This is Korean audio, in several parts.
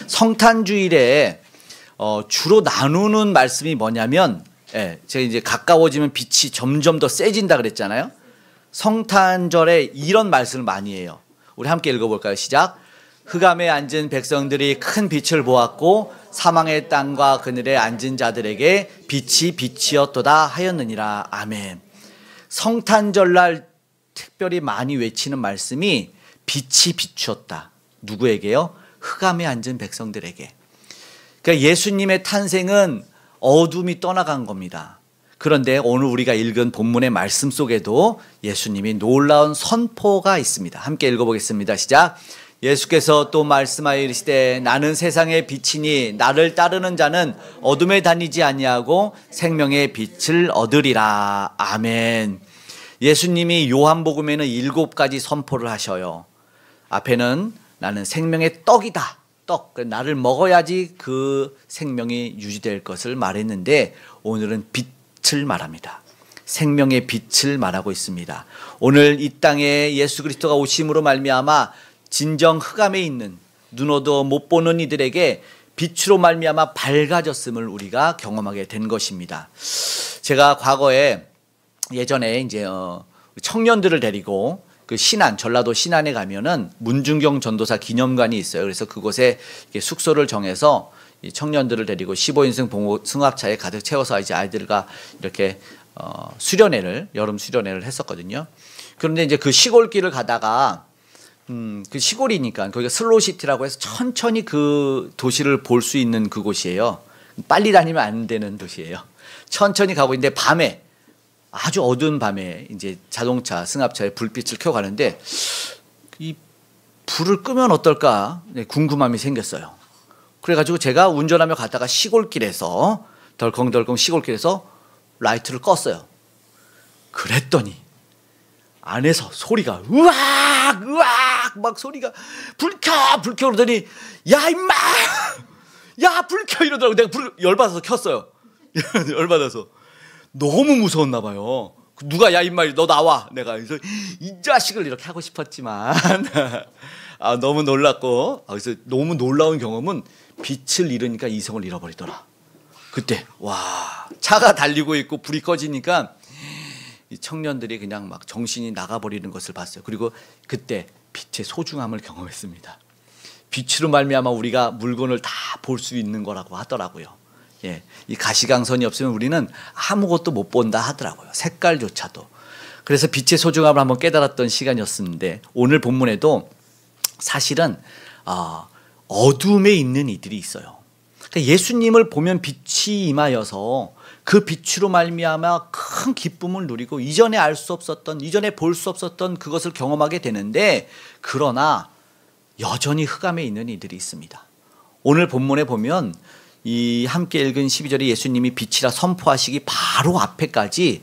성탄주일에 주로 나누는 말씀이 뭐냐면, 제가 이제 가까워지면 빛이 점점 더 세진다 그랬잖아요. 성탄절에 이런 말씀을 많이 해요. 우리 함께 읽어볼까요? 시작. 흑암에 앉은 백성들이 큰 빛을 보았고 사망의 땅과 그늘에 앉은 자들에게 빛이 빛이었도다 하였느니라. 아멘. 성탄절날 특별히 많이 외치는 말씀이 빛이 비추었다. 누구에게요? 흑암에 앉은 백성들에게. 그러니까 예수님의 탄생은 어둠이 떠나간 겁니다. 그런데 오늘 우리가 읽은 본문의 말씀 속에도 예수님이 놀라운 선포가 있습니다. 함께 읽어보겠습니다. 시작. 예수께서 또 말씀하여 이르시되 나는 세상의 빛이니 나를 따르는 자는 어둠에 다니지 아니하고 생명의 빛을 얻으리라. 아멘. 예수님이 요한복음에는 7가지 선포를 하셔요. 앞에는 나는 생명의 떡이다. 떡, 나를 먹어야지 그 생명이 유지될 것을 말했는데 오늘은 빛을 말합니다. 생명의 빛을 말하고 있습니다. 오늘 이 땅에 예수 그리스도가 오심으로 말미암아 진정 흑암에 있는 눈어도 못 보는 이들에게 빛으로 말미암아 밝아졌음을 우리가 경험하게 된 것입니다. 제가 과거에 예전에 이제 청년들을 데리고 그 신안, 전라도 신안에 가면은 문중경 전도사 기념관이 있어요. 그래서 그곳에 숙소를 정해서 이 청년들을 데리고 15인승 봉호 승합차에 가득 채워서 이제 아이들과 이렇게 여름 수련회를 했었거든요. 그런데 이제 그 시골길을 가다가 그 시골이니까 거기가 슬로우시티라고 해서 천천히 그 도시를 볼 수 있는 그곳이에요. 빨리 다니면 안 되는 도시예요. 천천히 가고 있는데 밤에 아주 어두운 밤에 이제 자동차 승합차에 불빛을 켜고 가는데 이 불을 끄면 어떨까 궁금함이 생겼어요. 그래가지고 제가 운전하며 가다가 시골길에서 덜컹덜컹 시골길에서 라이트를 껐어요. 그랬더니 안에서 소리가 으악 으악 막 소리가 불 켜 그러더니 야 임마 야 불 켜 이러더라고. 내가 불을 열받아서 켰어요. 열받아서 너무 무서웠나 봐요. 누가 야 임마 너 나와. 내가 그래서 이 자식을 이렇게 하고 싶었지만 너무 놀랐고 그래서 너무 놀라운 경험은 빛을 잃으니까 이성을 잃어버리더라. 그때 와 차가 달리고 있고 불이 꺼지니까 이 청년들이 그냥 막 정신이 나가버리는 것을 봤어요. 그리고 그때 빛의 소중함을 경험했습니다. 빛으로 말미암아 우리가 물건을 다 볼 수 있는 거라고 하더라고요. 이 가시광선이 없으면 우리는 아무것도 못 본다 하더라고요. 색깔조차도. 그래서 빛의 소중함을 한번 깨달았던 시간이었는데 오늘 본문에도 사실은 어둠에 있는 이들이 있어요. 그러니까 예수님을 보면 빛이 임하여서 그 빛으로 말미암아 큰 기쁨을 누리고 이전에 알 수 없었던 이전에 볼 수 없었던 그것을 경험하게 되는데 그러나 여전히 흑암에 있는 이들이 있습니다. 오늘 본문에 보면 이 함께 읽은 12절에 예수님이 빛이라 선포하시기 바로 앞에까지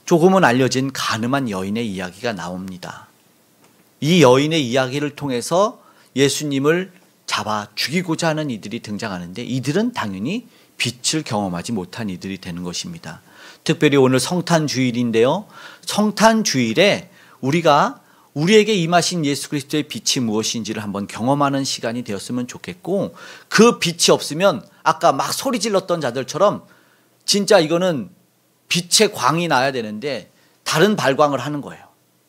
조금은 알려진 가늠한 여인의 이야기가 나옵니다. 이 여인의 이야기를 통해서 예수님을 잡아 죽이고자 하는 이들이 등장하는데 이들은 당연히 빛을 경험하지 못한 이들이 되는 것입니다. 특별히 오늘 성탄주일인데요. 성탄주일에 우리에게 임하신 예수 그리스도의 빛이 무엇인지를 한번 경험하는 시간이 되었으면 좋겠고 그 빛이 없으면 아까 막 소리 질렀던 자들처럼 진짜 이거는 빛의 광이 나야 되는데 다른 발광을 하는 거예요.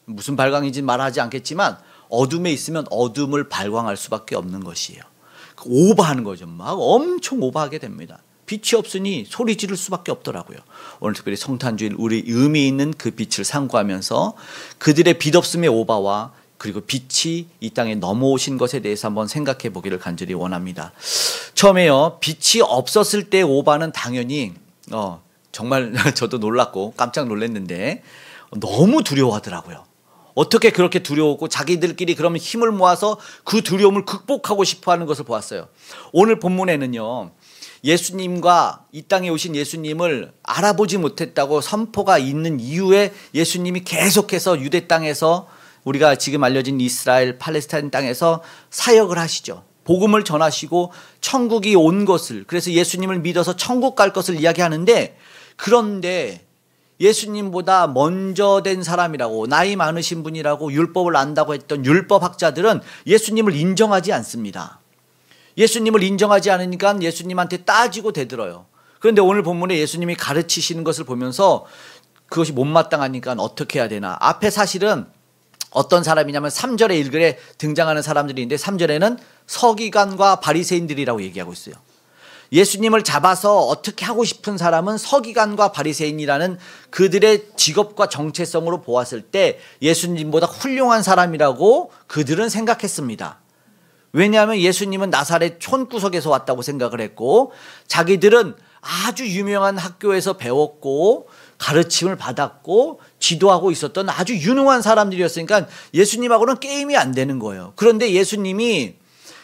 무슨 발광인지 말하지 않겠지만 어둠에 있으면 어둠을 발광할 수밖에 없는 것이에요. 오버하는 거죠. 막 엄청 오버하게 됩니다. 빛이 없으니 소리 지를 수밖에 없더라고요. 오늘 특별히 성탄주일 우리 의미 있는 그 빛을 상고하면서 그들의 빛 없음의 오바와 그리고 빛이 이 땅에 넘어오신 것에 대해서 한번 생각해 보기를 간절히 원합니다. 처음에요. 빛이 없었을 때 오바는 당연히 정말 저도 놀랐고 깜짝 놀랐는데 너무 두려워하더라고요. 어떻게 그렇게 두려웠고 자기들끼리 그러면 힘을 모아서 그 두려움을 극복하고 싶어하는 것을 보았어요. 오늘 본문에는요. 예수님과 이 땅에 오신 예수님을 알아보지 못했다고 선포가 있는 이유에 예수님이 계속해서 유대 땅에서 우리가 지금 알려진 이스라엘 팔레스타인 땅에서 사역을 하시죠. 복음을 전하시고 천국이 온 것을 그래서 예수님을 믿어서 천국 갈 것을 이야기하는데 그런데 예수님보다 먼저 된 사람이라고 나이 많으신 분이라고 율법을 안다고 했던 율법학자들은 예수님을 인정하지 않습니다. 예수님을 인정하지 않으니까 예수님한테 따지고 대들어요. 그런데 오늘 본문에 예수님이 가르치시는 것을 보면서 그것이 못마땅하니까 어떻게 해야 되나. 앞에 사실은 어떤 사람이냐면 3절에 1절에 등장하는 사람들이 있는데 3절에는 서기관과 바리새인들이라고 얘기하고 있어요. 예수님을 잡아서 어떻게 하고 싶은 사람은 서기관과 바리새인이라는 그들의 직업과 정체성으로 보았을 때 예수님보다 훌륭한 사람이라고 그들은 생각했습니다. 왜냐하면 예수님은 나사렛 촌구석에서 왔다고 생각을 했고 자기들은 아주 유명한 학교에서 배웠고 가르침을 받았고 지도하고 있었던 아주 유능한 사람들이었으니까 예수님하고는 게임이 안 되는 거예요. 그런데 예수님이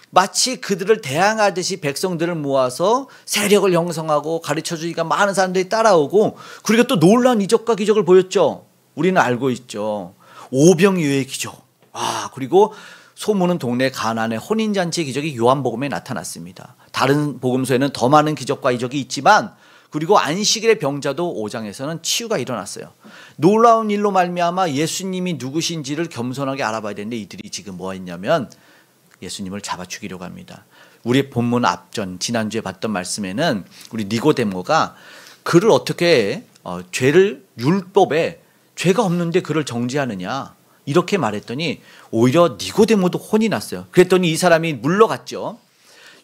마치 그들을 대항하듯이 백성들을 모아서 세력을 형성하고 가르쳐주니까 많은 사람들이 따라오고, 그리고 또 놀라운 이적과 기적을 보였죠. 우리는 알고 있죠. 오병이어의 기적. 그리고 소문은 동네 가나안의 혼인잔치의 기적이 요한복음에 나타났습니다. 다른 복음서에는 더 많은 기적과 이적이 있지만, 그리고 안식일의 병자도 5장에서는 치유가 일어났어요. 놀라운 일로 말미암아 예수님이 누구신지를 겸손하게 알아봐야 되는데 이들이 지금 뭐 했냐면 예수님을 잡아 죽이려고 합니다. 우리 본문 앞전 지난주에 봤던 말씀에는 우리 니고데모가 그를 어떻게 죄를 율법에 죄가 없는데 그를 정죄하느냐 이렇게 말했더니 오히려 니고데모도 혼이 났어요. 그랬더니 이 사람이 물러갔죠.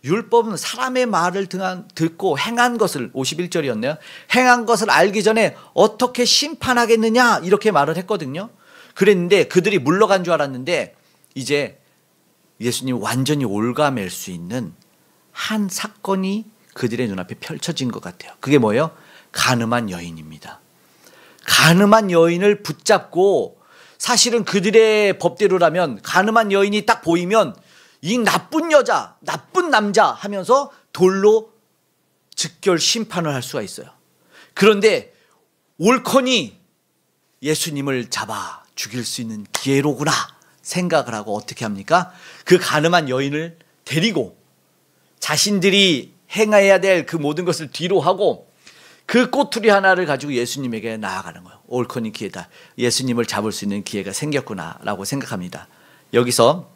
율법은 사람의 말을 듣고 행한 것을, 51절이었네요. 행한 것을 알기 전에 어떻게 심판하겠느냐 이렇게 말을 했거든요. 그랬는데 그들이 물러간 줄 알았는데 이제 예수님 완전히 올가맬 수 있는 한 사건이 그들의 눈앞에 펼쳐진 것 같아요. 그게 뭐예요? 간음한 여인입니다. 간음한 여인을 붙잡고, 사실은 그들의 법대로라면 간음한 여인이 딱 보이면 이 나쁜 여자, 나쁜 남자 하면서 돌로 즉결 심판을 할 수가 있어요. 그런데 올컨이 예수님을 잡아 죽일 수 있는 기회로구나 생각을 하고 어떻게 합니까? 그 간음한 여인을 데리고 자신들이 행해야 될 그 모든 것을 뒤로 하고 그 꼬투리 하나를 가지고 예수님에게 나아가는 거예요. 올컨이 기회다. 예수님을 잡을 수 있는 기회가 생겼구나 라고 생각합니다. 여기서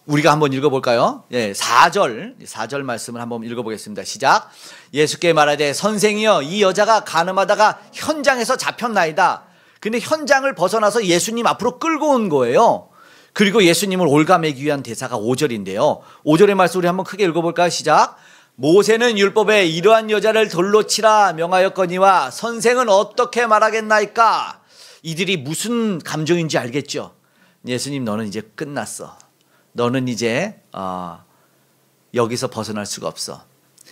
우리가 한번 읽어볼까요? 4절 말씀을 한번 읽어보겠습니다. 시작. 예수께 말하되 선생이여 이 여자가 간음하다가 현장에서 잡혔나이다. 근데 현장을 벗어나서 예수님 앞으로 끌고 온 거예요. 그리고 예수님을 올가매기 위한 대사가 5절인데요. 5절의 말씀 우리 한번 크게 읽어볼까요? 시작. 모세는 율법에 이러한 여자를 돌로 치라 명하였거니와 선생은 어떻게 말하겠나이까. 이들이 무슨 감정인지 알겠죠? 예수님 너는 이제 끝났어. 너는 이제 여기서 벗어날 수가 없어.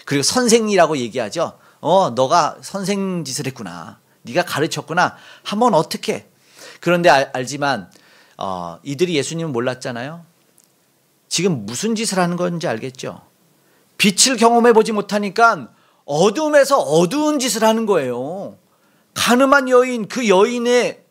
그리고 선생이라고 얘기하죠. 너가 선생 짓을 했구나. 네가 가르쳤구나. 한번 어떻게. 그런데 알지만 이들이 예수님을 몰랐잖아요. 지금 무슨 짓을 하는 건지 알겠죠. 빛을 경험해 보지 못하니까 어둠에서 어두운 짓을 하는 거예요. 간음한 여인, 그 여인의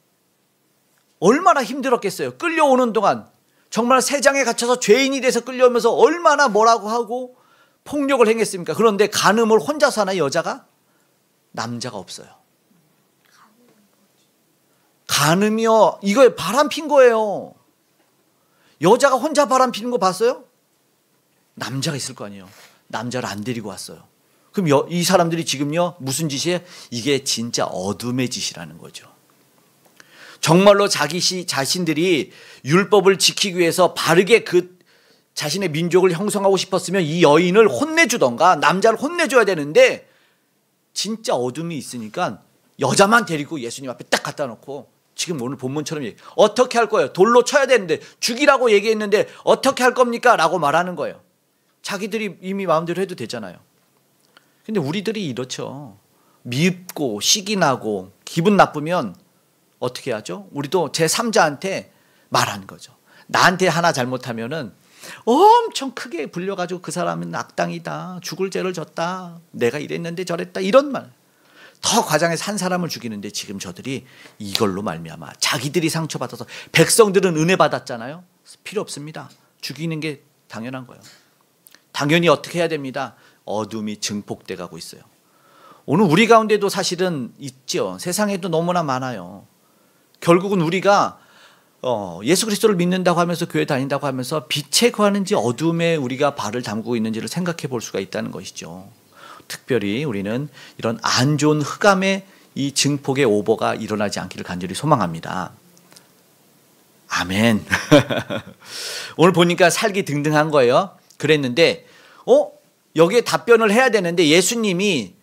얼마나 힘들었겠어요. 끌려오는 동안 정말 세장에 갇혀서 죄인이 돼서 끌려오면서 얼마나 뭐라고 하고 폭력을 행했습니까? 그런데 간음을 혼자서 하나 여자가? 남자가 없어요. 간음이요, 이거 바람 핀 거예요. 여자가 혼자 바람 피는 거 봤어요? 남자가 있을 거 아니에요. 남자를 안 데리고 왔어요. 그럼 이 사람들이 지금요 무슨 짓이에요? 이게 진짜 어둠의 짓이라는 거죠. 정말로 자신들이 율법을 지키기 위해서 바르게 그 자신의 민족을 형성하고 싶었으면 이 여인을 혼내주던가 남자를 혼내줘야 되는데 진짜 어둠이 있으니까 여자만 데리고 예수님 앞에 딱 갖다 놓고 지금 오늘 본문처럼 어떻게 할 거예요? 돌로 쳐야 되는데 죽이라고 얘기했는데 어떻게 할 겁니까? 라고 말하는 거예요. 자기들이 이미 마음대로 해도 되잖아요. 근데 우리들이 이렇죠. 밉고 시기 나고 기분 나쁘면 어떻게 하죠? 우리도 제3자한테 말하는 거죠. 나한테 하나 잘못하면은 엄청 크게 불려가지고 그 사람은 악당이다. 죽을 죄를 졌다. 내가 이랬는데 저랬다. 이런 말. 더 과장해서 한 사람을 죽이는데 지금 저들이 이걸로 말미암아 자기들이 상처받아서 백성들은 은혜 받았잖아요. 필요 없습니다. 죽이는 게 당연한 거예요. 당연히 어떻게 해야 됩니다. 어둠이 증폭돼 가고 있어요. 오늘 우리 가운데도 사실은 있죠. 세상에도 너무나 많아요. 결국은 우리가 예수 그리스도를 믿는다고 하면서 교회 다닌다고 하면서 빛에 거하는지 어둠에 우리가 발을 담그고 있는지를 생각해 볼 수가 있다는 것이죠. 특별히 우리는 이런 안 좋은 흑암의 이 증폭의 오버가 일어나지 않기를 간절히 소망합니다. 아멘. 오늘 보니까 살기 등등한 거예요. 그랬는데 여기에 답변을 해야 되는데 예수님이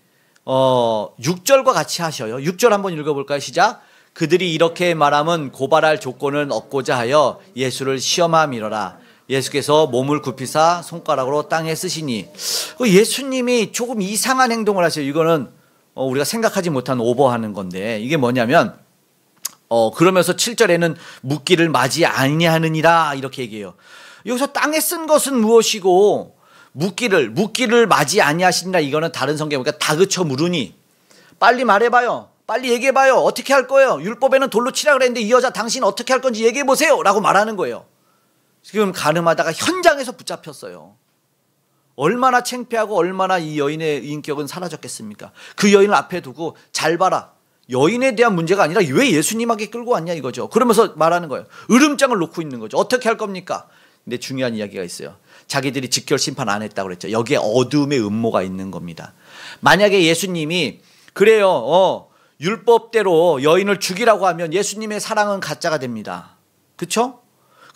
6절과 같이 하셔요. 6절 한번 읽어볼까요? 시작. 그들이 이렇게 말하면 고발할 조건을 얻고자 하여 예수를 시험함이로라. 예수께서 몸을 굽히사 손가락으로 땅에 쓰시니, 예수님이 조금 이상한 행동을 하셔요. 이거는 우리가 생각하지 못한 오버하는 건데, 이게 뭐냐면 그러면서 7절에는 묻기를 맞이 아니하느니라 이렇게 얘기해요. 여기서 땅에 쓴 것은 무엇이고 묻기를 맞이 아니하시니라, 이거는 다른 성경에 보니까 다그쳐 물으니, 빨리 말해봐요. 빨리 얘기해봐요. 어떻게 할 거예요? 율법에는 돌로 치라 그랬는데 이 여자 당신 어떻게 할 건지 얘기해보세요 라고 말하는 거예요. 지금 가늠하다가 현장에서 붙잡혔어요. 얼마나 창피하고 얼마나 이 여인의 인격은 사라졌겠습니까? 그 여인을 앞에 두고 잘 봐라. 여인에 대한 문제가 아니라 왜 예수님에게 끌고 왔냐 이거죠. 그러면서 말하는 거예요. 으름장을 놓고 있는 거죠. 어떻게 할 겁니까? 근데 중요한 이야기가 있어요. 자기들이 직결 심판 안 했다고 그랬죠. 여기에 어둠의 음모가 있는 겁니다. 만약에 예수님이 그래요, 율법대로 여인을 죽이라고 하면 예수님의 사랑은 가짜가 됩니다. 그렇죠?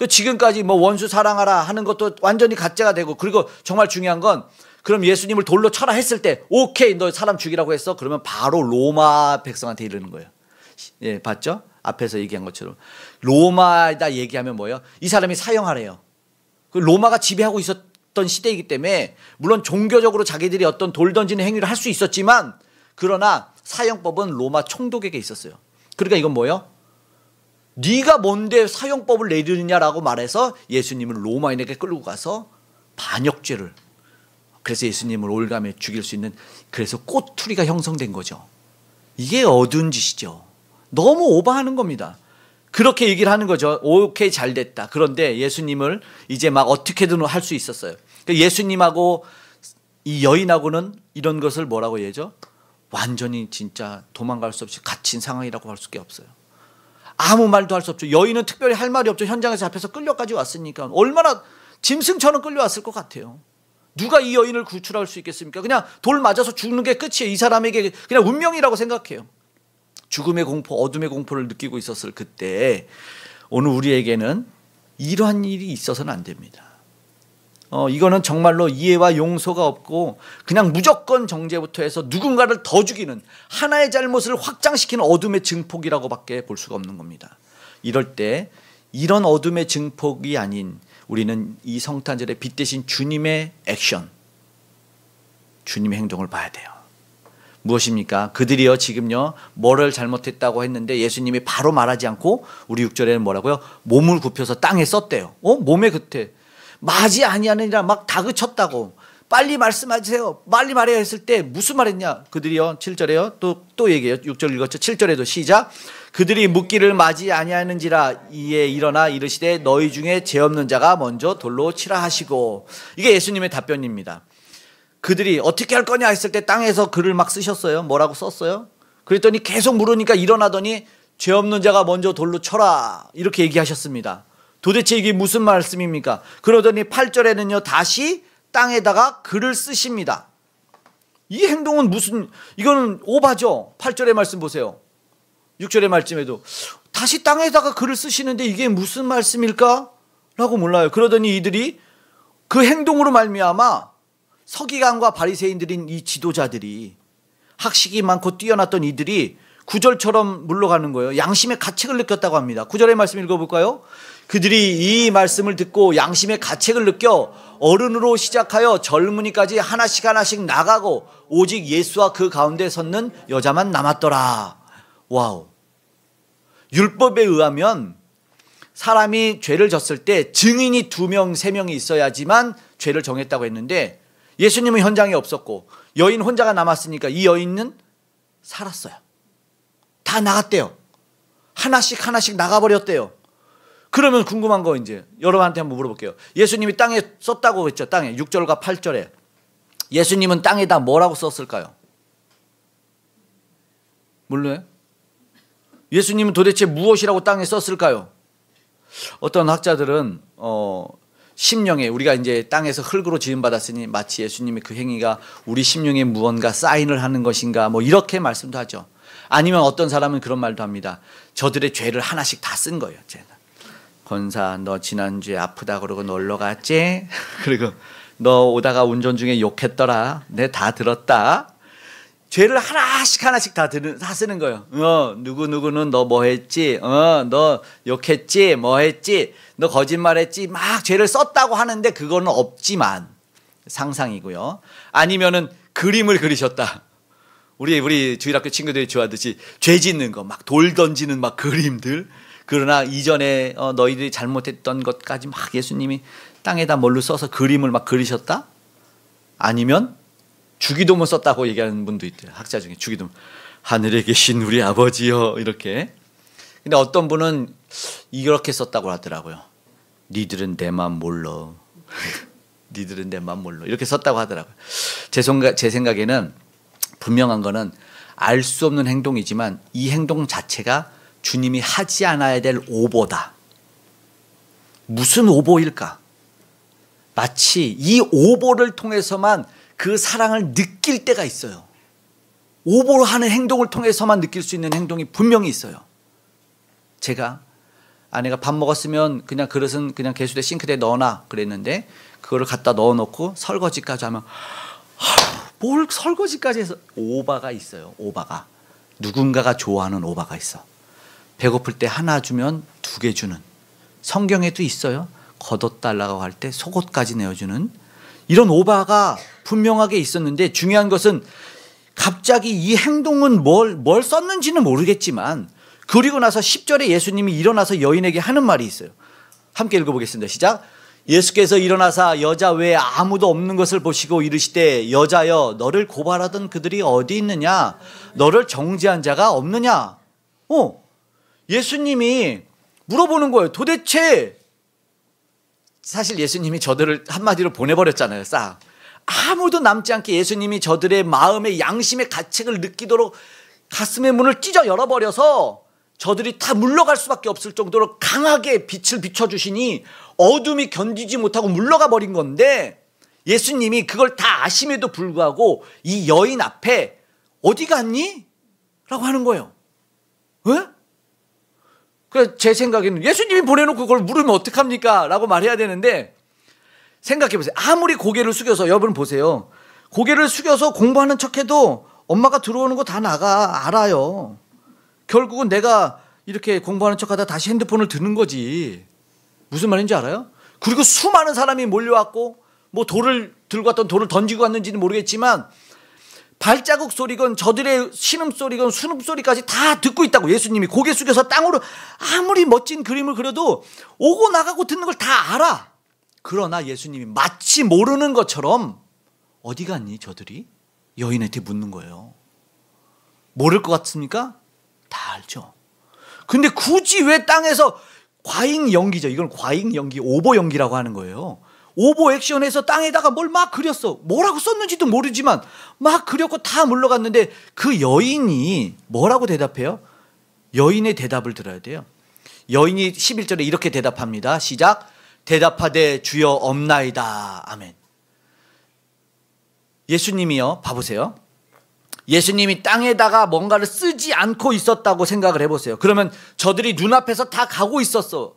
지금까지 뭐 원수 사랑하라 하는 것도 완전히 가짜가 되고, 그리고 정말 중요한 건, 그럼 예수님을 돌로 쳐라 했을 때 오케이 너 사람 죽이라고 했어? 그러면 바로 로마 백성한테 이르는 거예요. 예, 봤죠? 앞에서 얘기한 것처럼 로마에다 얘기하면 뭐예요? 이 사람이 사형하래요. 로마가 지배하고 있었던 시대이기 때문에 물론 종교적으로 자기들이 어떤 돌 던지는 행위를 할 수 있었지만, 그러나 사형법은 로마 총독에게 있었어요. 그러니까 이건 뭐예요? 네가 뭔데 사형법을 내리느냐라고 말해서 예수님을 로마인에게 끌고 가서 반역죄를, 그래서 예수님을 올감에 죽일 수 있는, 그래서 꼬투리가 형성된 거죠. 이게 어두운 짓이죠. 너무 오버하는 겁니다. 그렇게 얘기를 하는 거죠. 오케이 잘 됐다. 그런데 예수님을 이제 막 어떻게든 할 수 있었어요. 예수님하고 이 여인하고는 이런 것을 뭐라고 얘기하죠? 완전히 진짜 도망갈 수 없이 갇힌 상황이라고 할 수밖에 없어요. 아무 말도 할 수 없죠. 여인은 특별히 할 말이 없죠. 현장에서 잡혀서 끌려까지 왔으니까. 얼마나 짐승처럼 끌려왔을 것 같아요. 누가 이 여인을 구출할 수 있겠습니까? 그냥 돌 맞아서 죽는 게 끝이에요. 이 사람에게 그냥 운명이라고 생각해요. 죽음의 공포, 어둠의 공포를 느끼고 있었을 그때 오늘 우리에게는 이러한 일이 있어서는 안 됩니다. 이거는 정말로 이해와 용서가 없고 그냥 무조건 정죄부터 해서 누군가를 더 죽이는, 하나의 잘못을 확장시키는 어둠의 증폭이라고밖에 볼 수가 없는 겁니다. 이럴 때 이런 어둠의 증폭이 아닌 우리는 이 성탄절의 빛 대신 주님의 액션, 주님의 행동을 봐야 돼요. 무엇입니까? 그들이요 지금요 뭐를 잘못했다고 했는데 예수님이 바로 말하지 않고 우리 6절에는 뭐라고요? 몸을 굽혀서 땅에 썼대요. 몸의 겉에 맞이 아니하느니라 막 다그쳤다고. 빨리 말씀하세요. 빨리 말해야 했을 때 무슨 말했냐? 그들이요 7절에요 또 얘기해요. 6절 읽었죠? 7절에도 시작. 그들이 묻기를 맞이 아니하는지라 이에 일어나 이르시되 너희 중에 죄 없는 자가 먼저 돌로 치라 하시고. 이게 예수님의 답변입니다. 그들이 어떻게 할 거냐 했을 때 땅에서 글을 막 쓰셨어요. 뭐라고 썼어요? 그랬더니 계속 물으니까 일어나더니 죄 없는 자가 먼저 돌로 쳐라 이렇게 얘기하셨습니다. 도대체 이게 무슨 말씀입니까? 그러더니 8절에는요 다시 땅에다가 글을 쓰십니다. 이 행동은 무슨, 이거는 오바죠. 8절의 말씀 보세요. 6절의 말씀에도 다시 땅에다가 글을 쓰시는데 이게 무슨 말씀일까? 라고 몰라요. 그러더니 이들이 그 행동으로 말미암아 서기관과 바리새인들인 이 지도자들이, 학식이 많고 뛰어났던 이들이 구절처럼 물러가는 거예요. 양심의 가책을 느꼈다고 합니다. 9절의 말씀 읽어볼까요? 그들이 이 말씀을 듣고 양심의 가책을 느껴 어른으로 시작하여 젊은이까지 하나씩 하나씩 나가고 오직 예수와 그 가운데 섰는 여자만 남았더라. 와우. 율법에 의하면 사람이 죄를 졌을 때 증인이 2명, 3명이 있어야지만 죄를 정했다고 했는데 예수님은 현장에 없었고 여인 혼자가 남았으니까 이 여인은 살았어요. 다 나갔대요. 하나씩 하나씩 나가버렸대요. 그러면 궁금한 거 이제 여러분한테 한번 물어볼게요. 예수님이 땅에 썼다고 했죠. 땅에 6절과 8절에 예수님은 땅에다 뭐라고 썼을까요? 몰라요? 예수님은 도대체 무엇이라고 땅에 썼을까요? 어떤 학자들은 심령에 우리가 이제 땅에서 흙으로 지음 받았으니 마치 예수님의 그 행위가 우리 심령에 무언가 사인을 하는 것인가 뭐 이렇게 말씀도 하죠. 아니면 어떤 사람은 그런 말도 합니다. 저들의 죄를 하나씩 다 쓴 거예요. 권사 너 지난주에 아프다 그러고 놀러 갔지? 그리고 너 오다가 운전 중에 욕했더라. 내 다 들었다. 죄를 하나씩 다 쓰는 거예요. 누구는 너 뭐 했지? 너 욕했지? 뭐 했지? 너 거짓말했지? 막 죄를 썼다고 하는데 그거는 없지만 상상이고요. 아니면은 그림을 그리셨다. 우리 주일학교 친구들이 좋아하듯이 죄 짓는 거 막 돌 던지는 막 그림들. 그러나 이전에 너희들이 잘못했던 것까지 막 예수님이 땅에다 뭘로 써서 그림을 막 그리셨다? 아니면 주기도문 썼다고 얘기하는 분도 있대요. 학자 중에 주기도문. 하늘에 계신 우리 아버지여 이렇게. 근데 어떤 분은 이렇게 썼다고 하더라고요. 니들은 내 맘 몰라. 니들은 내 맘 몰라. 이렇게 썼다고 하더라고요. 제 생각에는 분명한 거는 알 수 없는 행동이지만 이 행동 자체가 주님이 하지 않아야 될 오보다. 무슨 오보일까? 마치 이 오보를 통해서만 그 사랑을 느낄 때가 있어요. 오보로 하는 행동을 통해서만 느낄 수 있는 행동이 분명히 있어요. 제가 아내가 밥 먹었으면 그냥 그릇은 그냥 개수대 싱크대에 넣어놔 그랬는데 그거를 갖다 넣어놓고 설거지까지 하면 뭘 설거지까지 해서 오바가 있어요. 오바가. 누군가가 좋아하는 오바가 있어. 배고플 때 하나 주면 2개 주는. 성경에도 있어요. 겉옷달라고 할 때 속옷까지 내어주는 이런 오바가 분명하게 있었는데 중요한 것은 갑자기 이 행동은 뭘 썼는지는 모르겠지만 그리고 나서 10절에 예수님이 일어나서 여인에게 하는 말이 있어요. 함께 읽어보겠습니다. 시작. 예수께서 일어나사 여자 외에 아무도 없는 것을 보시고 이르시되 여자여 너를 고발하던 그들이 어디 있느냐? 너를 정죄한 자가 없느냐? 예수님이 물어보는 거예요. 도대체 사실 예수님이 저들을 한마디로 보내버렸잖아요. 싹. 아무도 남지 않게 예수님이 저들의 마음의 양심의 가책을 느끼도록 가슴의 문을 찢어 열어버려서 저들이 다 물러갈 수밖에 없을 정도로 강하게 빛을 비춰주시니 어둠이 견디지 못하고 물러가 버린 건데 예수님이 그걸 다 아심에도 불구하고 이 여인 앞에 어디 갔니? 라고 하는 거예요. 왜? 그래서 제 생각에는 예수님이 보내놓고 그걸 물으면 어떡합니까? 라고 말해야 되는데 생각해 보세요. 아무리 고개를 숙여서 여러분 보세요. 고개를 숙여서 공부하는 척해도 엄마가 들어오는 거 다 나가 알아요. 결국은 내가 이렇게 공부하는 척하다 다시 핸드폰을 드는 거지. 무슨 말인지 알아요? 그리고 수많은 사람이 몰려왔고 뭐 돌을 들고 왔던 돌을 던지고 왔는지는 모르겠지만 발자국 소리건 저들의 신음소리건 순음소리까지 다 듣고 있다고. 예수님이 고개 숙여서 땅으로 아무리 멋진 그림을 그려도 오고 나가고 듣는 걸 다 알아. 그러나 예수님이 마치 모르는 것처럼 어디 갔니 저들이? 여인한테 묻는 거예요. 모를 것 같습니까? 다 알죠. 근데 굳이 왜 땅에서 과잉 연기죠. 이건 과잉 연기, 오버 연기라고 하는 거예요. 오버 액션에서 땅에다가 뭘 막 그렸어. 뭐라고 썼는지도 모르지만 막 그렸고 다 물러갔는데 그 여인이 뭐라고 대답해요? 여인의 대답을 들어야 돼요. 여인이 11절에 이렇게 대답합니다. 시작. 대답하되 주여 없나이다. 아멘. 예수님이요. 봐보세요. 예수님이 땅에다가 뭔가를 쓰지 않고 있었다고 생각을 해보세요. 그러면 저들이 눈앞에서 다 가고 있었어.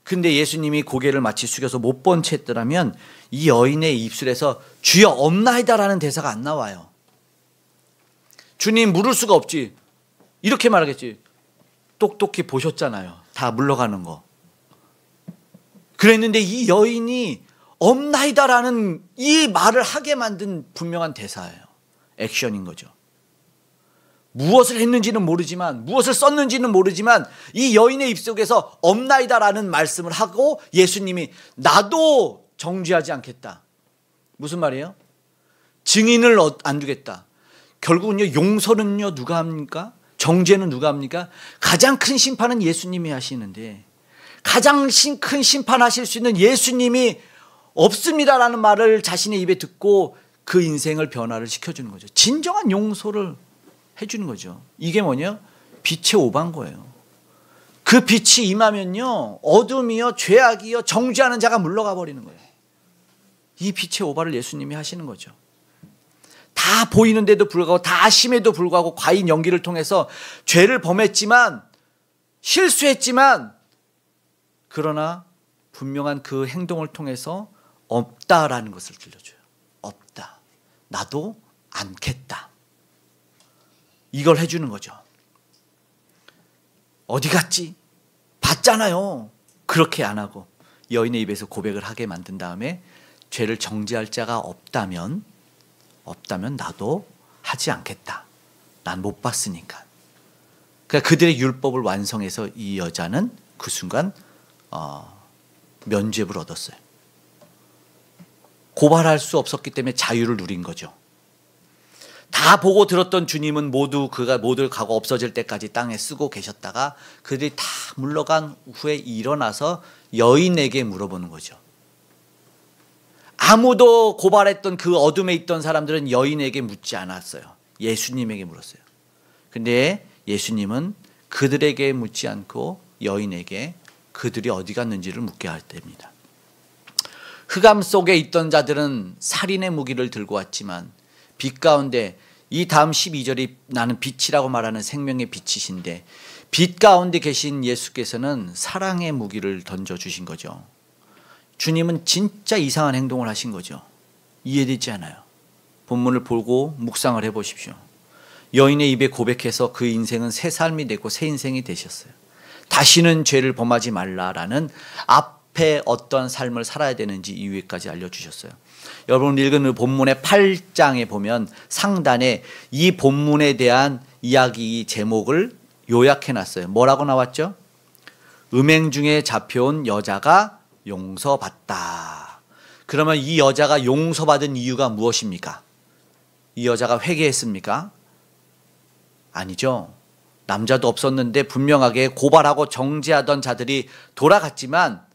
근데 예수님이 고개를 마치 숙여서 못 본 채 했더라면 이 여인의 입술에서 주여 없나이다라는 대사가 안 나와요. 주님 물을 수가 없지. 이렇게 말하겠지. 똑똑히 보셨잖아요. 다 물러가는 거. 그랬는데 이 여인이 없나이다라는 이 말을 하게 만든 분명한 대사예요. 액션인 거죠. 무엇을 했는지는 모르지만 무엇을 썼는지는 모르지만 이 여인의 입속에서 없나이다라는 말씀을 하고 예수님이 나도 정죄하지 않겠다. 무슨 말이에요? 증인을 안 두겠다. 결국은요 용서는요 누가 합니까? 정죄는 누가 합니까? 가장 큰 심판은 예수님이 하시는데 가장 큰 심판하실 수 있는 예수님이 없습니다라는 말을 자신의 입에 듣고 그 인생을 변화를 시켜주는 거죠. 진정한 용서를 해주는 거죠. 이게 뭐냐? 빛의 오반 거예요. 그 빛이 임하면요, 어둠이요, 죄악이요, 정죄하는 자가 물러가 버리는 거예요. 이 빛의 오바를 예수님이 하시는 거죠. 다 보이는데도 불구하고, 다 아심에도 불구하고 과인 연기를 통해서 죄를 범했지만, 실수했지만, 그러나 분명한 그 행동을 통해서 없다라는 것을 들려줘요. 없다. 나도 않겠다. 이걸 해주는 거죠. 어디 갔지? 봤잖아요. 그렇게 안 하고 여인의 입에서 고백을 하게 만든 다음에 죄를 정죄할 자가 없다면 나도 하지 않겠다. 난 못 봤으니까. 그러니까 그들의 율법을 완성해서 이 여자는 그 순간 면죄부를 얻었어요. 고발할 수 없었기 때문에 자유를 누린 거죠. 다 보고 들었던 주님은 모두 가고 없어질 때까지 땅에 쓰고 계셨다가 그들이 다 물러간 후에 일어나서 여인에게 물어보는 거죠. 아무도 고발했던 그 어둠에 있던 사람들은 여인에게 묻지 않았어요. 예수님에게 물었어요. 근데 예수님은 그들에게 묻지 않고 여인에게 그들이 어디 갔는지를 묻게 할 때입니다. 흑암 속에 있던 자들은 살인의 무기를 들고 왔지만 빛 가운데, 이 다음 12절이 나는 빛이라고 말하는 생명의 빛이신데, 빛 가운데 계신 예수께서는 사랑의 무기를 던져주신 거죠. 주님은 진짜 이상한 행동을 하신 거죠. 이해되지 않아요. 본문을 보고 묵상을 해보십시오. 여인의 입에 고백해서 그 인생은 새 삶이 되고 새 인생이 되셨어요. 다시는 죄를 범하지 말라라는 앞에 어떤 삶을 살아야 되는지 이유까지 알려주셨어요. 여러분 읽은 본문의 8장에 보면 상단에 이 본문에 대한 이야기 제목을 요약해놨어요. 뭐라고 나왔죠? 음행 중에 잡혀온 여자가 용서받다. 그러면 이 여자가 용서받은 이유가 무엇입니까? 이 여자가 회개했습니까? 아니죠. 남자도 없었는데 분명하게 고발하고 정죄하던 자들이 돌아갔지만,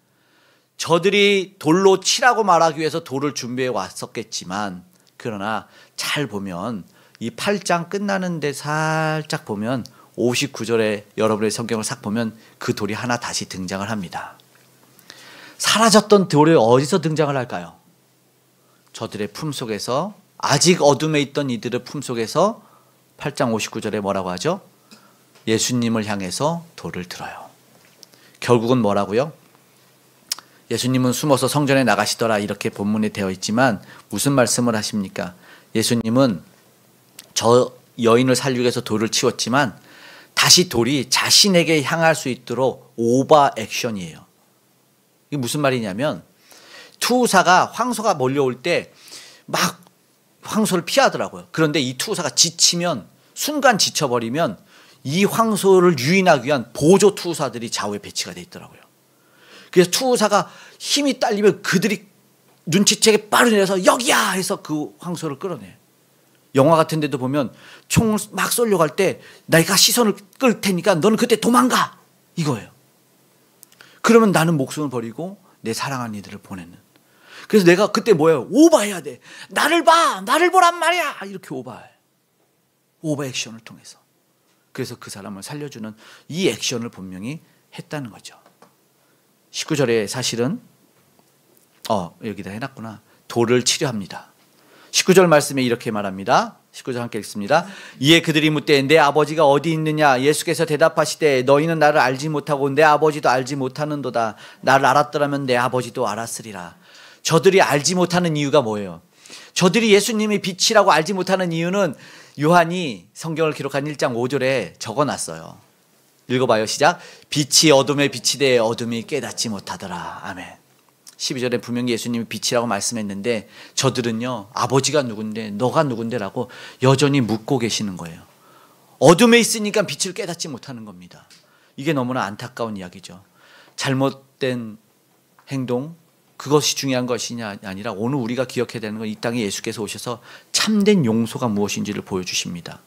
저들이 돌로 치라고 말하기 위해서 돌을 준비해 왔었겠지만, 그러나 잘 보면 이 8장 끝나는데 살짝 보면 59절에 여러분의 성경을 싹 보면 그 돌이 하나 다시 등장을 합니다. 사라졌던 돌이 어디서 등장을 할까요? 저들의 품속에서, 아직 어둠에 있던 이들의 품속에서 8장 59절에 뭐라고 하죠? 예수님을 향해서 돌을 들어요. 결국은 뭐라고요? 예수님은 숨어서 성전에 나가시더라 이렇게 본문에 되어 있지만 무슨 말씀을 하십니까? 예수님은 저 여인을 살리기 위해서 돌을 치웠지만 다시 돌이 자신에게 향할 수 있도록 오버 액션이에요. 이게 무슨 말이냐면, 투사가 황소가 몰려올 때 막 황소를 피하더라고요. 그런데 이 투사가 지치면, 순간 지쳐버리면 이 황소를 유인하기 위한 보조 투사들이 좌우에 배치가 돼 있더라고요. 그래서 투사가 힘이 딸리면 그들이 눈치채게 빠르내서 여기야 해서 그 황소를 끌어내. 영화 같은 데도 보면 총을 막 쏘려고 할 때 내가 시선을 끌 테니까 너는 그때 도망가, 이거예요. 그러면 나는 목숨을 버리고 내 사랑하는 이들을 보내는. 그래서 내가 그때 뭐예요? 오버해야 돼. 나를 봐, 나를 보란 말이야, 이렇게 오버해. 오버 액션을 통해서. 그래서 그 사람을 살려주는 이 액션을 분명히 했다는 거죠. 19절에 사실은 여기다 해놨구나. 돌을 치료합니다. 19절 말씀에 이렇게 말합니다. 19절 함께 읽습니다. 이에 그들이 묻되 내 아버지가 어디 있느냐? 예수께서 대답하시되 너희는 나를 알지 못하고 내 아버지도 알지 못하는도다. 나를 알았더라면 내 아버지도 알았으리라. 저들이 알지 못하는 이유가 뭐예요? 저들이 예수님이 빛이라고 알지 못하는 이유는 요한이 성경을 기록한 1장 5절에 적어놨어요. 읽어봐요. 시작. 빛이 어둠에 빛이 돼 어둠이 깨닫지 못하더라. 아멘. 12절에 분명히 예수님이 빛이라고 말씀했는데 저들은요, 아버지가 누군데 너가 누군데라고 여전히 묻고 계시는 거예요. 어둠에 있으니까 빛을 깨닫지 못하는 겁니다. 이게 너무나 안타까운 이야기죠. 잘못된 행동, 그것이 중요한 것이냐 아니라 오늘 우리가 기억해야 되는 건 이 땅에 예수께서 오셔서 참된 용서가 무엇인지를 보여주십니다.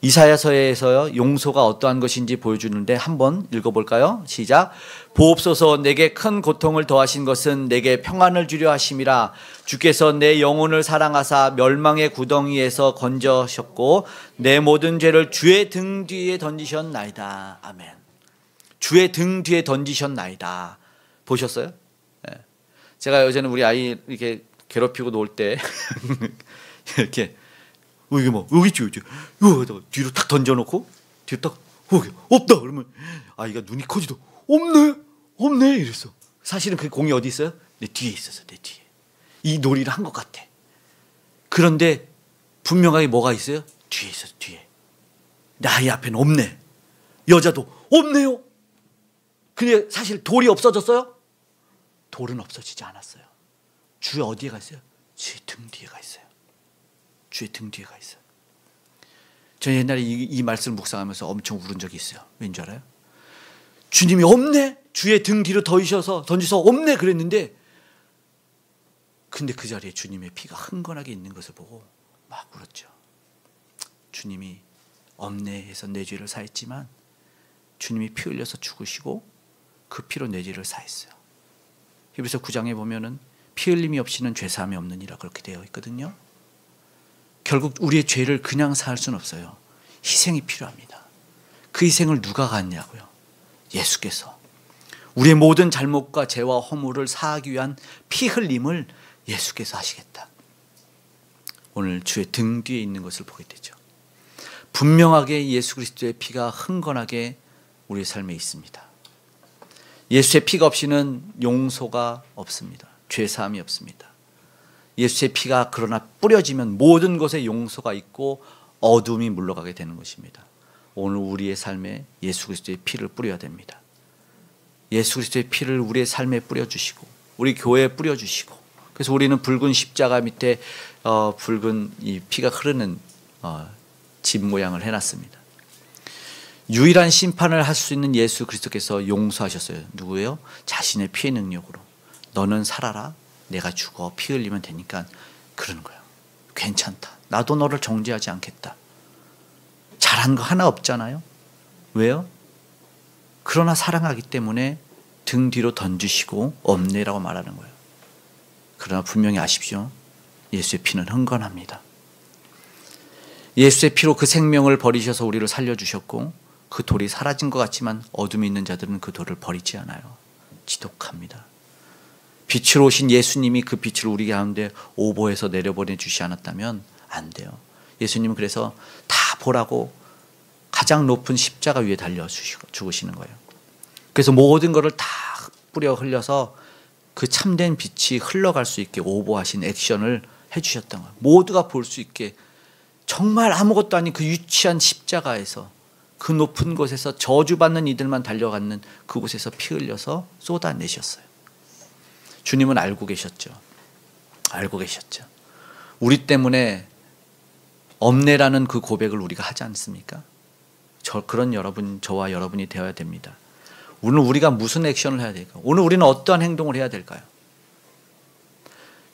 이사야서에서 용서가 어떠한 것인지 보여주는데 한번 읽어볼까요? 시작. 보옵소서 내게 큰 고통을 더하신 것은 내게 평안을 주려 하심이라. 주께서 내 영혼을 사랑하사 멸망의 구덩이에서 건져셨고 내 모든 죄를 주의 등 뒤에 던지셨나이다. 아멘. 주의 등 뒤에 던지셨나이다. 보셨어요? 예. 제가 요새는 우리 아이 이렇게 괴롭히고 놀 때 이렇게 이게 뭐 여기 있죠, 이거 뒤로 탁 던져놓고 뒤로 딱 여기 없다 그러면 아이가 눈이 커지도 없네 이랬어. 사실은 그 공이 어디 있어요? 내 뒤에 있었어, 내 뒤에. 이 놀이를 한 것 같아. 그런데 분명하게 뭐가 있어요? 뒤에 있었어, 뒤에. 내 아이 앞에는 없네. 여자도 없네요. 근데 사실 돌이 없어졌어요? 돌은 없어지지 않았어요. 주의 어디에 가 있어요? 주의 등 뒤에 가 있어요. 주의 등 뒤에 가 있어요. 저 옛날에 이 말씀을 묵상하면서 엄청 울은 적이 있어요. 왠지 알아요? 주님이 없네? 주의 등 뒤로 던지셔서 없네 그랬는데 근데 그 자리에 주님의 피가 흥건하게 있는 것을 보고 막 울었죠. 주님이 없네 해서 내 죄를 사했지만 주님이 피 흘려서 죽으시고 그 피로 내 죄를 사했어요. 히브리서 9장에 보면은 피 흘림이 없이는 죄 사함이 없느니라 그렇게 되어 있거든요. 결국 우리의 죄를 그냥 사할 수는 없어요. 희생이 필요합니다. 그 희생을 누가 갔냐고요? 예수께서. 우리의 모든 잘못과 죄와 허물을 사하기 위한 피 흘림을 예수께서 하시겠다. 오늘 주의 등 뒤에 있는 것을 보게 되죠. 분명하게 예수 그리스도의 피가 흥건하게 우리의 삶에 있습니다. 예수의 피가 없이는 용서가 없습니다. 죄사함이 없습니다. 예수의 피가 그러나 뿌려지면 모든 것에 용서가 있고 어둠이 물러가게 되는 것입니다. 오늘 우리의 삶에 예수 그리스도의 피를 뿌려야 됩니다. 예수 그리스도의 피를 우리의 삶에 뿌려주시고 우리 교회에 뿌려주시고 그래서 우리는 붉은 십자가 밑에 붉은 이 피가 흐르는 집 모양을 해놨습니다. 유일한 심판을 할 수 있는 예수 그리스도께서 용서하셨어요. 누구예요? 자신의 피의 능력으로. 너는 살아라. 내가 죽어 피 흘리면 되니까 그러는 거예요. 괜찮다. 나도 너를 정죄하지 않겠다. 잘한 거 하나 없잖아요. 왜요? 그러나 사랑하기 때문에 등 뒤로 던지시고 없네라고 말하는 거예요. 그러나 분명히 아십시오. 예수의 피는 흥건합니다. 예수의 피로 그 생명을 버리셔서 우리를 살려주셨고 그 돌이 사라진 것 같지만 어둠이 있는 자들은 그 돌을 버리지 않아요. 지독합니다. 빛으로 오신 예수님이 그 빛을 우리 가운데 오보해서 내려보내주지 않았다면 안 돼요. 예수님은 그래서 다 보라고 가장 높은 십자가 위에 달려 죽으시는 거예요. 그래서 모든 것을 다 뿌려 흘려서 그 참된 빛이 흘러갈 수 있게 오보하신 액션을 해주셨던 거예요. 모두가 볼 수 있게 정말 아무것도 아닌 그 유치한 십자가에서 그 높은 곳에서 저주받는 이들만 달려가는 그곳에서 피 흘려서 쏟아내셨어요. 주님은 알고 계셨죠. 알고 계셨죠. 우리 때문에 없네라는 그 고백을 우리가 하지 않습니까? 그런 저와 여러분이 되어야 됩니다. 오늘 우리가 무슨 액션을 해야 될까요? 오늘 우리는 어떠한 행동을 해야 될까요?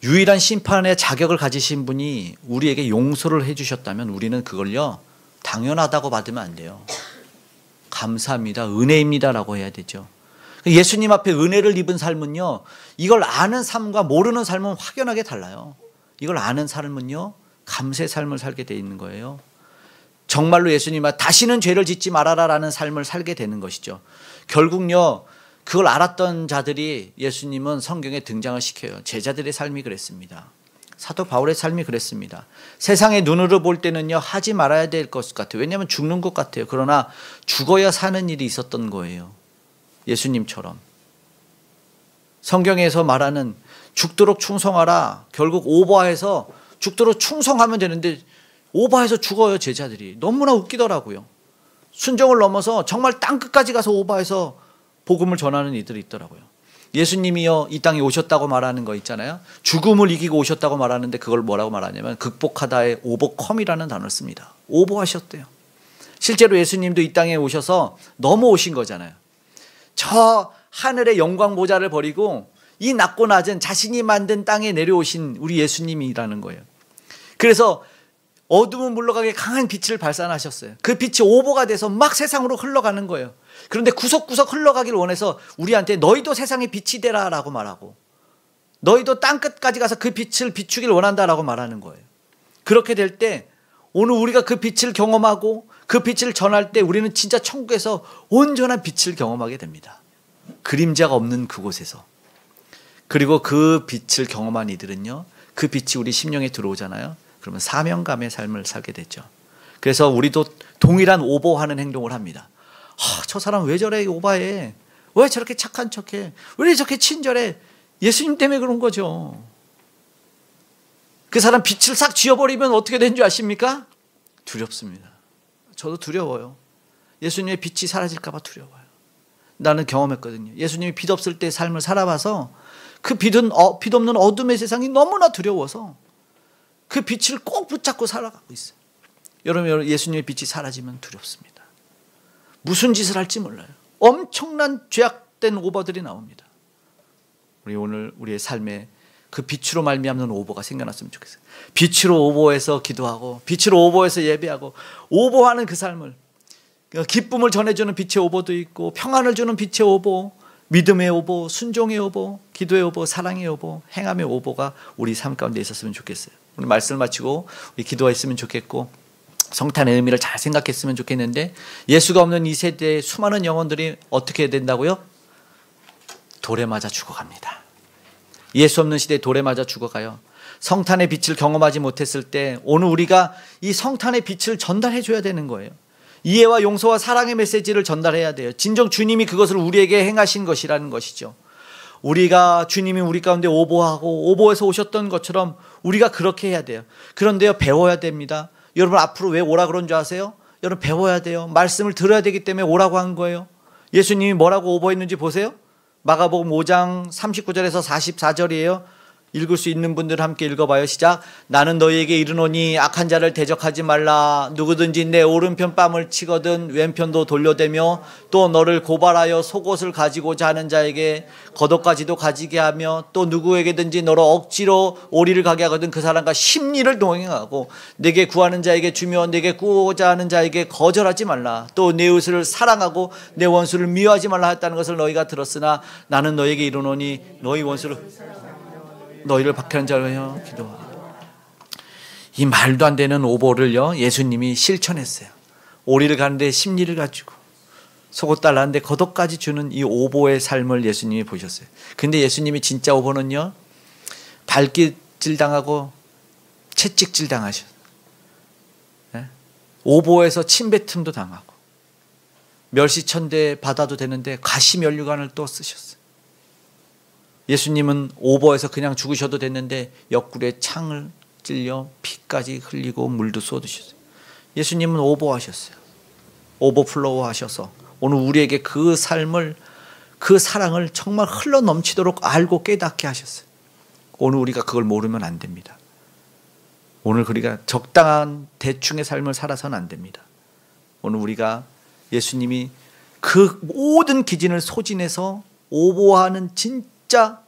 유일한 심판의 자격을 가지신 분이 우리에게 용서를 해주셨다면 우리는 그걸요 당연하다고 받으면 안 돼요. 감사합니다. 은혜입니다라고 해야 되죠. 예수님 앞에 은혜를 입은 삶은요 이걸 아는 삶과 모르는 삶은 확연하게 달라요. 이걸 아는 삶은요 감사의 삶을 살게 돼 있는 거예요. 정말로 예수님 앞에 다시는 죄를 짓지 말아라라는 삶을 살게 되는 것이죠. 결국요 그걸 알았던 자들이 예수님은 성경에 등장을 시켜요. 제자들의 삶이 그랬습니다. 사도 바울의 삶이 그랬습니다. 세상의 눈으로 볼 때는요 하지 말아야 될 것 같아요. 왜냐하면 죽는 것 같아요. 그러나 죽어야 사는 일이 있었던 거예요. 예수님처럼 성경에서 말하는 죽도록 충성하라. 결국 오버해서 죽도록 충성하면 되는데 오버해서 죽어요. 제자들이. 너무나 웃기더라고요. 순종을 넘어서 정말 땅끝까지 가서 오버해서 복음을 전하는 이들이 있더라고요. 예수님이요 이 땅에 오셨다고 말하는 거 있잖아요. 죽음을 이기고 오셨다고 말하는데 그걸 뭐라고 말하냐면 극복하다의 오버컴이라는 단어를 씁니다. 오버하셨대요. 실제로 예수님도 이 땅에 오셔서 넘어오신 거잖아요. 저 하늘의 영광 보좌를 버리고 이 낮고 낮은 자신이 만든 땅에 내려오신 우리 예수님이라는 거예요. 그래서 어둠은 물러가게 강한 빛을 발산하셨어요. 그 빛이 오보가 돼서 막 세상으로 흘러가는 거예요. 그런데 구석구석 흘러가길 원해서 우리한테 너희도 세상의 빛이 되라 라고 말하고 너희도 땅끝까지 가서 그 빛을 비추길 원한다라고 말하는 거예요. 그렇게 될 때 오늘 우리가 그 빛을 경험하고 그 빛을 전할 때 우리는 진짜 천국에서 온전한 빛을 경험하게 됩니다. 그림자가 없는 그곳에서. 그리고 그 빛을 경험한 이들은요, 그 빛이 우리 심령에 들어오잖아요. 그러면 사명감의 삶을 살게 되죠. 그래서 우리도 동일한 오버하는 행동을 합니다. 저 사람 왜 저래 오바해? 왜 저렇게 착한 척해? 왜 저렇게 친절해? 예수님 때문에 그런 거죠. 그 사람 빛을 싹 지워버리면 어떻게 되는 줄 아십니까? 두렵습니다. 저도 두려워요. 예수님의 빛이 사라질까 봐 두려워요. 나는 경험했거든요. 예수님이 빛 없을 때 삶을 살아봐서 그 빛은 빛 없는 어둠의 세상이 너무나 두려워서 그 빛을 꼭 붙잡고 살아가고 있어요. 여러분, 예수님의 빛이 사라지면 두렵습니다. 무슨 짓을 할지 몰라요. 엄청난 죄악된 오버들이 나옵니다. 우리 오늘 우리의 삶에 그 빛으로 말미암는 오버가 생겨났으면 좋겠어요. 빛으로 오버해서 기도하고 빛으로 오버해서 예배하고 오버하는 그 삶을, 기쁨을 전해주는 빛의 오버도 있고 평안을 주는 빛의 오버, 믿음의 오버, 순종의 오버, 기도의 오버, 사랑의 오버, 행함의 오버가 우리 삶 가운데 있었으면 좋겠어요. 오늘 말씀을 마치고 우리 기도했으면 좋겠고 성탄의 의미를 잘 생각했으면 좋겠는데, 예수가 없는 이 세대의 수많은 영혼들이 어떻게 된다고요? 돌에 맞아 죽어갑니다. 예수 없는 시대에 돌에 맞아 죽어가요. 성탄의 빛을 경험하지 못했을 때 오늘 우리가 이 성탄의 빛을 전달해 줘야 되는 거예요. 이해와 용서와 사랑의 메시지를 전달해야 돼요. 진정 주님이 그것을 우리에게 행하신 것이라는 것이죠. 우리가 주님이 우리 가운데 오보하고 오보해서 오셨던 것처럼 우리가 그렇게 해야 돼요. 그런데요, 배워야 됩니다. 여러분, 앞으로 왜 오라 그런 줄 아세요? 여러분, 배워야 돼요. 말씀을 들어야 되기 때문에 오라고 한 거예요. 예수님이 뭐라고 오보했는지 보세요. 마가복음 5장 39절에서 44절이에요. 읽을 수 있는 분들 함께 읽어봐요. 시작. 나는 너희에게 이르노니 악한 자를 대적하지 말라. 누구든지 내 오른편 뺨을 치거든 왼편도 돌려대며 또 너를 고발하여 속옷을 가지고자 하는 자에게 겉옷까지도 가지게 하며 또 누구에게든지 너로 억지로 오리를 가게 하거든 그 사람과 심리를 동행하고 내게 구하는 자에게 주며 내게 구하고자 하는 자에게 거절하지 말라. 또 내 이웃을 사랑하고 내 원수를 미워하지 말라 했다는 것을 너희가 들었으나 나는 너희에게 이르노니 너희 원수를 너희를 박해하는 자로요 기도하라. 이 말도 안 되는 오보를요, 예수님이 실천했어요. 오리를 가는데 심리를 가지고 속옷 달라는데 겉옷까지 주는 이 오보의 삶을 예수님이 보셨어요. 근데 예수님이 진짜 오보는요, 발길질 당하고 채찍질 당하셨어요. 오보에서 침뱉음도 당하고 멸시천대 받아도 되는데 가시면류관을 또 쓰셨어요. 예수님은 오버해서 그냥 죽으셔도 됐는데 옆구리에 창을 찔려 피까지 흘리고 물도 쏟으셨어요. 예수님은 오버하셨어요. 오버플로우 하셔서 오늘 우리에게 그 삶을, 그 사랑을 정말 흘러 넘치도록 알고 깨닫게 하셨어요. 오늘 우리가 그걸 모르면 안 됩니다. 오늘 우리가 적당한 대충의 삶을 살아서는 안 됩니다. 오늘 우리가 예수님이 그 모든 기진을 소진해서 오버하는 진짜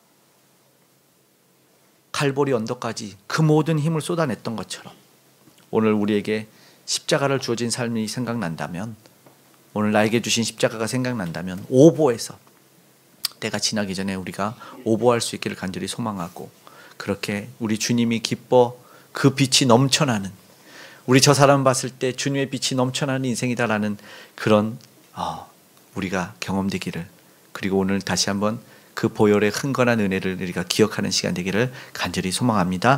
갈보리 언덕까지 그 모든 힘을 쏟아냈던 것처럼 오늘 우리에게 십자가를 주어진 삶이 생각난다면, 오늘 나에게 주신 십자가가 생각난다면 오보해서 때가 지나기 전에 우리가 오보할 수 있기를 간절히 소망하고, 그렇게 우리 주님이 기뻐 그 빛이 넘쳐나는, 우리 저 사람 봤을 때 주님의 빛이 넘쳐나는 인생이다라는 그런 우리가 경험되기를, 그리고 오늘 다시 한번 그 보혈의 흥건한 은혜를 우리가 기억하는 시간 되기를 간절히 소망합니다.